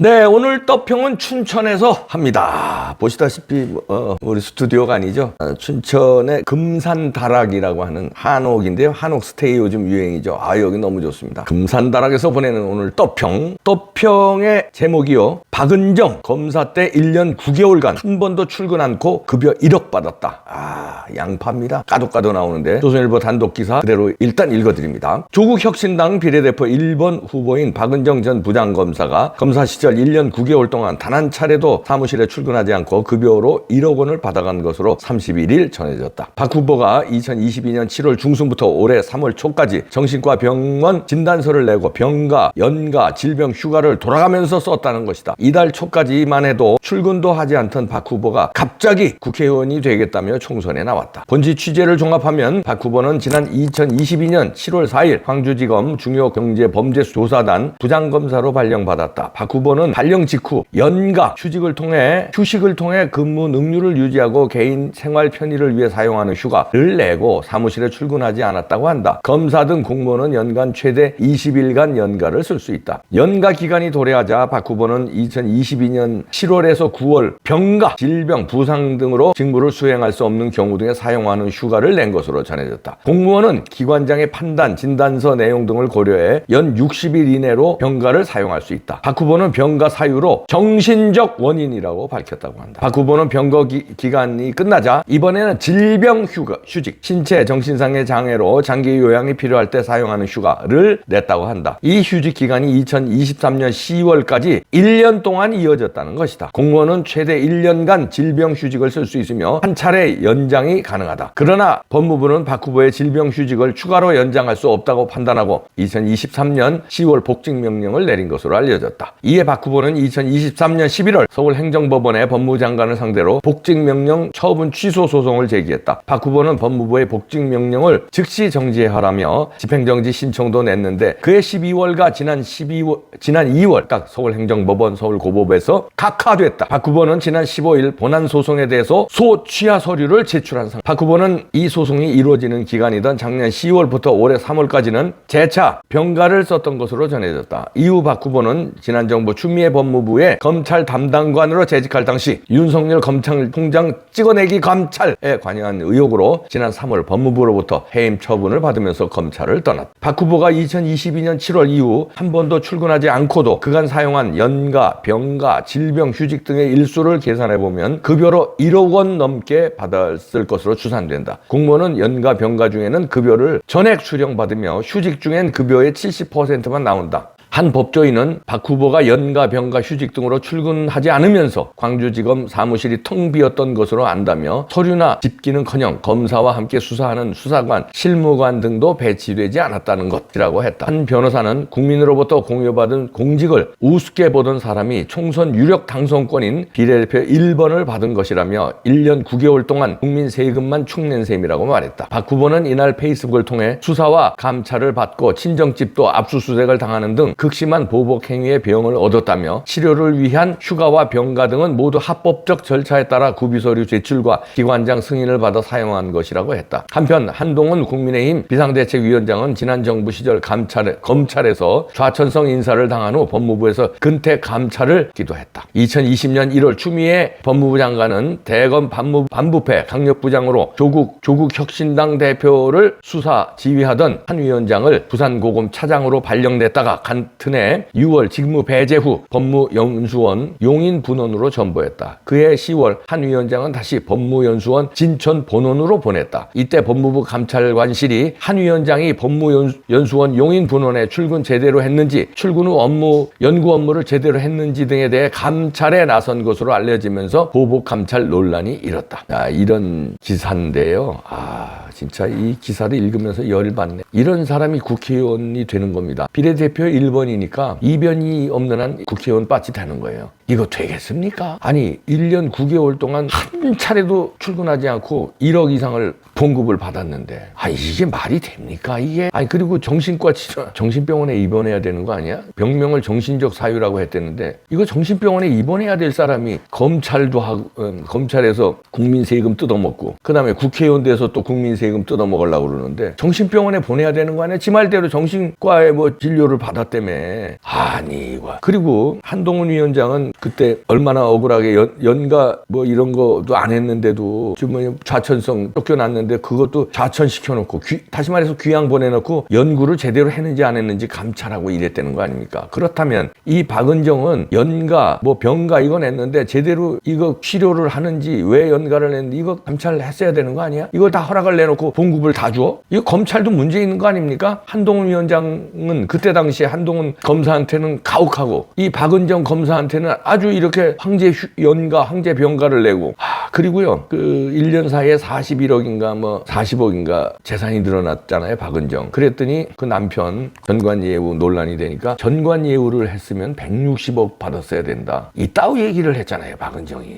네, 오늘 떡평은 춘천에서 합니다. 보시다시피 우리 스튜디오가 아니죠. 춘천의 금산다락이라고 하는 한옥인데요. 한옥 스테이 요즘 유행이죠. 여기 너무 좋습니다. 금산다락에서 보내는 오늘 떡평. 떡평의 제목이요. 박은정 검사 때 1년 9개월간 한 번도 출근 않고 급여 1억 받았다. 양파입니다. 까도까도 나오는데 조선일보 단독 기사 그대로 일단 읽어드립니다. 조국혁신당 비례대표 1번 후보인 박은정 전 부장검사가 검사 시절 1년 9개월 동안 단 한 차례도 사무실에 출근하지 않고 급여로 1억 원을 받아간 것으로 31일 전해졌다. 박 후보가 2022년 7월 중순부터 올해 3월 초까지 정신과 병원 진단서를 내고 병가, 연가, 질병 휴가를 돌아가면서 썼다는 것이다. 이달 초까지만 해도 출근도 하지 않던 박 후보가 갑자기 국회의원이 되겠다며 총선에 나왔다. 본지 취재를 종합하면 박 후보는 지난 2022년 7월 4일 광주지검 중요경제범죄조사단 부장검사로 발령받았다. 박 후보는 발령 직후 연가, 휴식을 통해 근무 능률을 유지하고 개인 생활 편의를 위해 사용하는 휴가를 내고 사무실에 출근하지 않았다고 한다. 검사 등 공무원은 연간 최대 20일간 연가를 쓸 수 있다. 연가 기간이 도래하자 박 후보는 2022년 7월에서 9월 병가, 질병, 부상 등으로 직무를 수행할 수 없는 경우 등에 사용하는 휴가를 낸 것으로 전해졌다. 공무원은 기관장의 판단, 진단서 내용 등을 고려해 연 60일 이내로 병가를 사용할 수 있다. 박 후보는 병가 사유로 정신적 원인이라고 밝혔다고 한다. 박 후보는 병가 기간이 끝나자 이번에는 질병 휴직, 신체, 정신상의 장애로 장기 요양이 필요할 때 사용하는 휴가를 냈다고 한다. 이 휴직 기간이 2023년 10월까지 1년 동안 이어졌다는 것이다. 공무원은 최대 1년간 질병 휴직을 쓸 수 있으며 한 차례 연장이 가능하다. 그러나 법무부는 박 후보의 질병 휴직을 추가로 연장할 수 없다고 판단하고 2023년 10월 복직명령을 내린 것으로 알려졌다. 이에 박 후보는 2023년 11월 서울행정법원에 법무장관을 상대로 복직명령 처분 취소 소송을 제기했다. 박 후보는 법무부의 복직명령을 즉시 정지하라며 집행정지 신청도 냈는데 그해 12월과 지난 2월 딱 서울행정법원, 서울고법에서 각하됐다. 박 후보는 지난 15일 본안 소송에 대해서 소취하 서류를 제출한 상태. 박 후보는 이 소송이 이루어지는 기간이던 작년 10월부터 올해 3월까지는 재차 병가를 썼던 것으로 전해졌다. 이후 박 후보는 지난 정부 추미애 법무부의 검찰 담당관으로 재직할 당시 윤석열 검찰총장 찍어내기 감찰에 관여한 의혹으로 지난 3월 법무부로부터 해임 처분을 받으면서 검찰을 떠났다. 박 후보가 2022년 7월 이후 한 번도 출근하지 않고도 그간 사용한 연가, 병가, 질병 휴직 등의 일수를 계산해보면 급여로 1억 원 넘게 받았을 것으로 추산된다. 공무원은 연가, 병가 중에는 급여를 전액 수령받으며 휴직 중엔 급여의 70%만 나온다. 한 법조인은 박 후보가 연가, 병가, 휴직 등으로 출근하지 않으면서 광주지검 사무실이 텅 비었던 것으로 안다며 서류나 집기는커녕 검사와 함께 수사하는 수사관, 실무관 등도 배치되지 않았다는 것이라고 했다. 한 변호사는 국민으로부터 공유받은 공직을 우습게 보던 사람이 총선 유력 당선권인 비례대표 1번을 받은 것이라며 1년 9개월 동안 국민 세금만 축낸 셈이라고 말했다. 박 후보는 이날 페이스북을 통해 수사와 감찰을 받고 친정집도 압수수색을 당하는 등 극심한 보복 행위의 병을 얻었다며 치료를 위한 휴가와 병가 등은 모두 합법적 절차에 따라 구비서류 제출과 기관장 승인을 받아 사용한 것이라고 했다. 한편 한동훈 국민의힘 비상대책위원장은 지난 정부 시절 검찰에서 좌천성 인사를 당한 후 법무부에서 근태 감찰을 기도했다. 2020년 1월 추미애 법무부 장관은 대검 반부패 강력부장으로 조국혁신당 대표를 수사 지휘하던 한 위원장을 부산고검 차장으로 발령됐다가 튼해 6월 직무 배제 후 법무연수원 용인 분원으로 전보했다. 그해 10월 한 위원장은 다시 법무연수원 진천 본원으로 보냈다. 이때 법무부 감찰관실이 한 위원장이 법무연수원 용인 분원에 출근 제대로 했는지, 출근 후 연구 업무를 제대로 했는지 등에 대해 감찰에 나선 것으로 알려지면서 보복 감찰 논란이 일었다. 이런 기사인데요. 진짜 이 기사를 읽으면서 열이 받네. 이런 사람이 국회의원이 되는 겁니다. 비례대표 1번이니까 이변이 없는 한 국회의원 빠지 되는 거예요. 이거 되겠습니까? 아니 1년 9개월 동안 한 차례도 출근하지 않고 1억 이상을 봉급을 받았는데 이게 말이 됩니까 이게? 아니 그리고 정신병원에 입원해야 되는 거 아니야? 병명을 정신적 사유라고 했댔는데 이거 정신병원에 입원해야 될 사람이 검찰도 하고 검찰에서 국민 세금 뜯어먹고 그 다음에 국회의원 돼서 또 국민 세금 뜯어먹으려고 그러는데 정신병원에 보내야 되는 거 아니야? 지 말대로 정신과에 뭐 진료를 받았다며. 아니 이거. 그리고 한동훈 위원장은 그때 얼마나 억울하게 연가 뭐 이런 것도 안 했는데도 지금 좌천성 쫓겨났는데 그것도 좌천시켜놓고 다시 말해서 귀양 보내놓고 연구를 제대로 했는지 안 했는지 감찰하고 이랬다는 거 아닙니까? 그렇다면 이 박은정은 연가 뭐 병가 이건 했는데 제대로 이거 치료를 하는지 왜 연가를 했는지 이거 감찰했어야 되는 거 아니야? 이거 다 허락을 내놓고 봉급을 다 줘? 이거 검찰도 문제 있는 거 아닙니까? 한동훈 위원장은 그때 당시에 한동훈 검사한테는 가혹하고 이 박은정 검사한테는 아주 이렇게 연가 황제 병가를 내고 그리고요 그 1년 사이에 41억인가 뭐 40억인가 재산이 늘어났잖아요 박은정. 그랬더니 그 남편 전관예우 논란이 되니까 전관예우를 했으면 160억 받았어야 된다 이따위 얘기를 했잖아요 박은정이.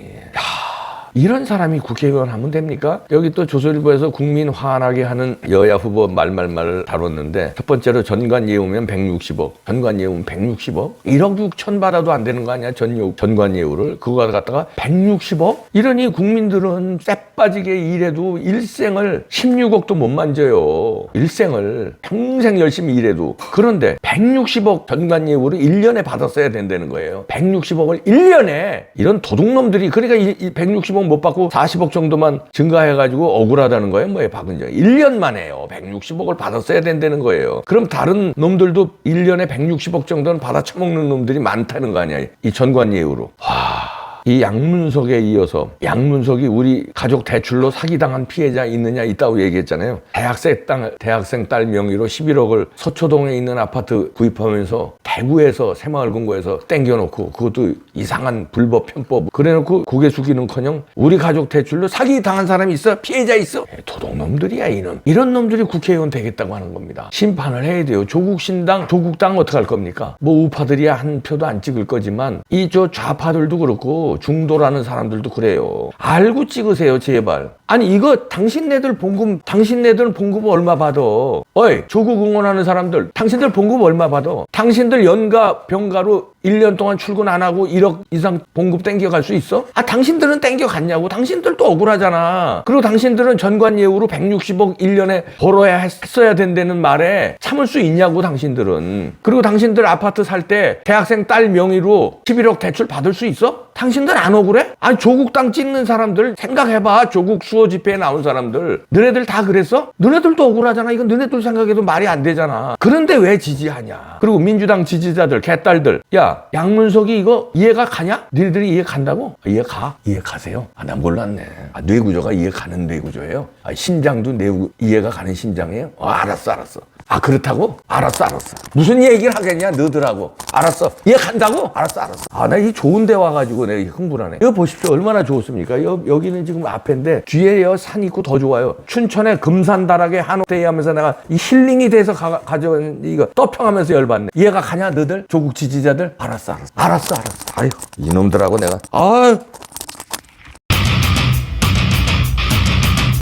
이런 사람이 국회의원 하면 됩니까? 여기 또 조선일보에서 국민 화나게 하는 여야 후보 말을 다뤘는데 첫 번째로 전관예우면 160억. 전관예우면 160억? 1억 6천 받아도 안 되는 거 아니야? 전관예우를. 그거 갖다가 160억? 이러니 국민들은 쎄 빠지게 일해도 일생을 16억도 못 만져요. 일생을 평생 열심히 일해도. 그런데 160억 전관예우를 1년에 받았어야 된다는 거예요. 160억을 1년에. 이런 도둑놈들이 그러니까 이 160억 못 받고 40억 정도만 증가해가지고 억울하다는 거예요. 뭐예요, 박은정. 1년 만에요. 160억을 받았어야 된다는 거예요. 그럼 다른 놈들도 1년에 160억 정도는 받아 처먹는 놈들이 많다는 거 아니야. 이 전관예우로. 이 양문석에 이어서 양문석이 우리 가족 대출로 사기당한 피해자 있느냐 있다고 얘기했잖아요. 대학생 딸 명의로 11억을 서초동에 있는 아파트 구입하면서 대구에서 새마을금고에서 땡겨놓고 그것도 이상한 불법 편법 그래놓고 고개 숙이는커녕 우리 가족 대출로 사기당한 사람이 있어? 피해자 있어? 도둑놈들이야 이놈. 이런 놈들이 국회의원 되겠다고 하는 겁니다. 심판을 해야 돼요. 조국당 어떡할 겁니까? 뭐 우파들이야 한 표도 안 찍을 거지만 이 좌파들도 그렇고 중도라는 사람들도 그래요. 알고 찍으세요 제발. 아니 이거 당신네들 봉급 얼마 받아? 어이 조국 응원하는 사람들 당신들 봉급 얼마 받아? 당신들 연가 병가로 1년 동안 출근 안 하고 1억 이상 봉급 땡겨갈 수 있어? 당신들은 땡겨갔냐고. 당신들도 억울하잖아. 그리고 당신들은 전관예우로 160억 1년에 벌어야 했어야 된다는 말에 참을 수 있냐고 당신들은. 그리고 당신들 아파트 살 때 대학생 딸 명의로 11억 대출 받을 수 있어? 당신들 안 억울해? 조국당 찍는 사람들 생각해봐. 조국 수호 집회에 나온 사람들 너네들 다 그랬어? 너네들도 억울하잖아. 이건 너네들 생각해도 말이 안 되잖아. 그런데 왜 지지하냐? 그리고 민주당 지지자들 개딸들 야 양문석이 이거 이해가 가냐? 너희들이 이해 간다고? 이해 가? 이해 가세요? 나 몰랐네. 뇌구조가 이해 가는 뇌구조예요? 신장도 이해가 가는 신장이에요? 알았어. 그렇다고? 알았어. 무슨 얘기를 하겠냐 너희들하고. 알았어. 이해 간다고? 알았어. 나 이 좋은 데 와가지고 내가 흥분하네. 이거 보십시오. 얼마나 좋습니까? 여기는 지금 앞인데 뒤에 산 있고 더 좋아요. 춘천에 금산다락에 한옥대에 하면서 내가 이 힐링이 돼서 가져온 이거 떠평하면서 열받네. 이해가 가냐 너희들? 조국 지지자들? 알았어. 아유 이놈들하고 내가